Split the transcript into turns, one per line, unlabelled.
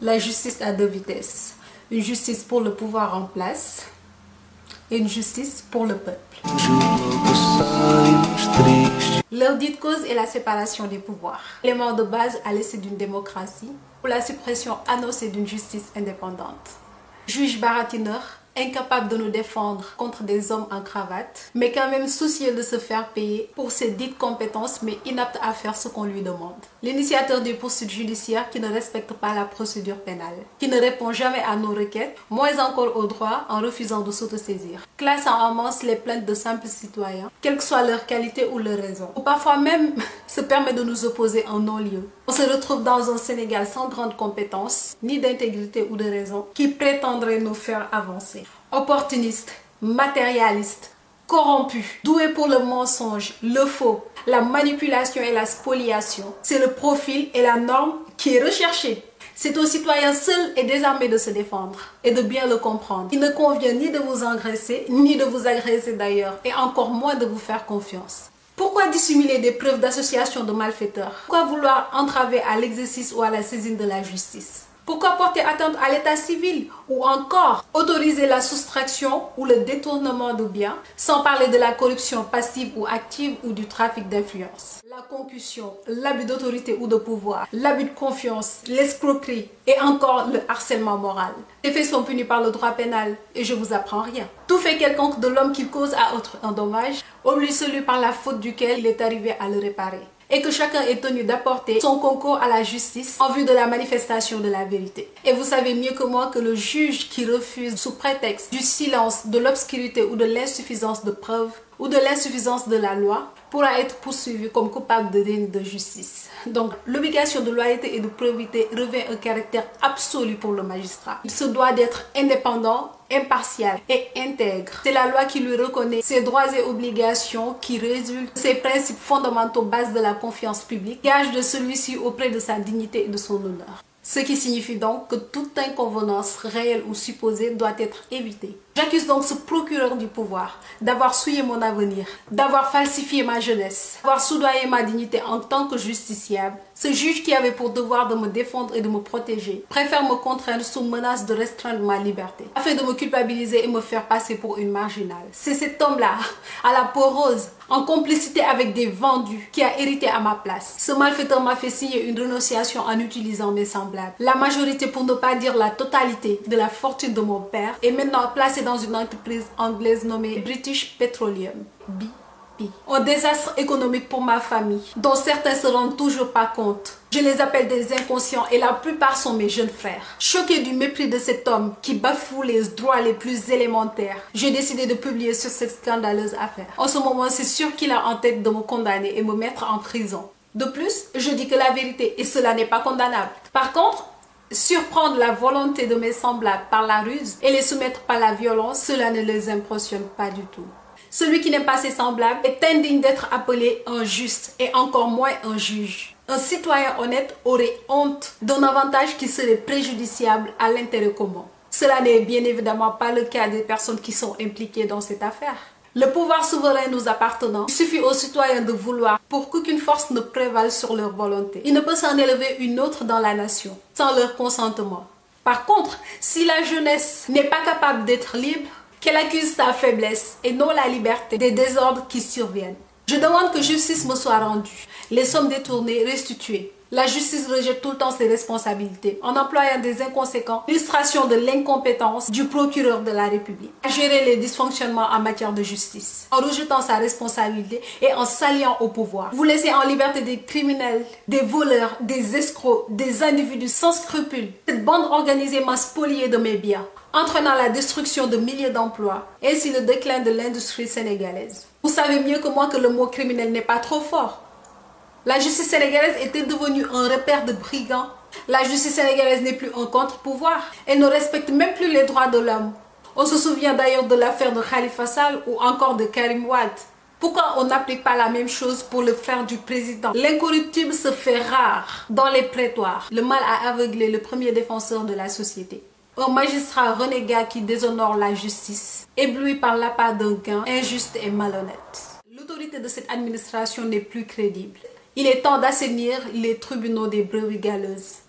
La justice a deux vitesses. Une justice pour le pouvoir en place et une justice pour le peuple. Leur dite cause est la séparation des pouvoirs. L'élément de base à l'essai d'une démocratie ou la suppression annoncée d'une justice indépendante. Juge baratineur, incapable de nous défendre contre des hommes en cravate, mais quand même soucieux de se faire payer pour ses dites compétences, mais inapte à faire ce qu'on lui demande. L'initiateur des poursuites judiciaires qui ne respecte pas la procédure pénale, qui ne répond jamais à nos requêtes, moins encore au droit en refusant de s'autosaisir. Classant en masse les plaintes de simples citoyens, quelle que soit leur qualité ou leur raison. Ou parfois même se permet de nous opposer en non-lieu. On se retrouve dans un Sénégal sans grande compétence, ni d'intégrité ou de raison, qui prétendrait nous faire avancer. Opportuniste, matérialiste, corrompu, doué pour le mensonge, le faux, la manipulation et la spoliation. C'est le profil et la norme qui est recherché. C'est aux citoyens seuls et désarmés de se défendre et de bien le comprendre. Il ne convient ni de vous engraisser, ni de vous agresser d'ailleurs, et encore moins de vous faire confiance. Pourquoi dissimuler des preuves d'association de malfaiteurs? Pourquoi vouloir entraver à l'exercice ou à la saisine de la justice? Pourquoi porter atteinte à l'état civil ou encore autoriser la soustraction ou le détournement de biens, sans parler de la corruption passive ou active ou du trafic d'influence? La concussion, l'abus d'autorité ou de pouvoir, l'abus de confiance, l'escroquerie et encore le harcèlement moral. Les faits sont punis par le droit pénal et je vous apprends rien. Tout fait quelconque de l'homme qui cause à autre un dommage oblige celui par la faute duquel il est arrivé à le réparer. Et que chacun est tenu d'apporter son concours à la justice en vue de la manifestation de la vérité. Et vous savez mieux que moi que le juge qui refuse sous prétexte du silence, de l'obscurité ou de l'insuffisance de preuves ou de l'insuffisance de la loi pourra être poursuivi comme coupable de déni de justice. Donc l'obligation de loyauté et de probité revêt un caractère absolu pour le magistrat. Il se doit d'être indépendant, impartial et intègre. C'est la loi qui lui reconnaît ses droits et obligations qui résultent de ses principes fondamentaux, base de la confiance publique, gage de celui-ci auprès de sa dignité et de son honneur. Ce qui signifie donc que toute inconvenance réelle ou supposée doit être évitée. J'accuse donc ce procureur du pouvoir d'avoir souillé mon avenir, d'avoir falsifié ma jeunesse, d'avoir soudoyé ma dignité en tant que justiciable. Ce juge qui avait pour devoir de me défendre et de me protéger préfère me contraindre sous menace de restreindre ma liberté, afin de me culpabiliser et me faire passer pour une marginale. C'est cet homme-là, à la peau rose, en complicité avec des vendus, qui a hérité à ma place. Ce malfaiteur m'a fait signer une renonciation en utilisant mes semblables. La majorité, pour ne pas dire la totalité, de la fortune de mon père est maintenant placée dans une entreprise anglaise nommée British Petroleum, BP. Un désastre économique pour ma famille, dont certains se rendent toujours pas compte. Je les appelle des inconscients et la plupart sont mes jeunes frères. Choqué du mépris de cet homme qui bafoue les droits les plus élémentaires, j'ai décidé de publier sur cette scandaleuse affaire. En ce moment, c'est sûr qu'il a en tête de me condamner et me mettre en prison. De plus, je dis que la vérité, et cela n'est pas condamnable. Par contre, surprendre la volonté de mes semblables par la ruse et les soumettre par la violence, cela ne les impressionne pas du tout. Celui qui n'aime pas ses semblables est indigne d'être appelé un juste et encore moins un juge. Un citoyen honnête aurait honte d'un avantage qui serait préjudiciable à l'intérêt commun. Cela n'est bien évidemment pas le cas des personnes qui sont impliquées dans cette affaire. Le pouvoir souverain nous appartenant, il suffit aux citoyens de vouloir pour qu'aucune force ne prévale sur leur volonté. Il ne peut s'en élever une autre dans la nation, sans leur consentement. Par contre, si la jeunesse n'est pas capable d'être libre, qu'elle accuse sa faiblesse et non la liberté des désordres qui surviennent. Je demande que justice me soit rendue, les sommes détournées restituées. La justice rejette tout le temps ses responsabilités en employant des inconséquents, illustration de l'incompétence du procureur de la République à gérer les dysfonctionnements en matière de justice, en rejetant sa responsabilité et en s'alliant au pouvoir. Vous laissez en liberté des criminels, des voleurs, des escrocs, des individus sans scrupules. Cette bande organisée m'a spolié de mes biens, entraînant la destruction de milliers d'emplois, ainsi le déclin de l'industrie sénégalaise. Vous savez mieux que moi que le mot criminel n'est pas trop fort. La justice sénégalaise était devenue un repère de brigands. La justice sénégalaise n'est plus un contre-pouvoir. Elle ne respecte même plus les droits de l'homme. On se souvient d'ailleurs de l'affaire de Khalifa Sall ou encore de Karim Wade. Pourquoi on n'applique pas la même chose pour le frère du président? L'incorruptible se fait rare dans les prétoires. Le mal a aveuglé le premier défenseur de la société. Un magistrat renégat qui déshonore la justice, ébloui par l'appât d'un gain injuste et malhonnête. L'autorité de cette administration n'est plus crédible. Il est temps d'assainir les tribunaux des brebis galeuses.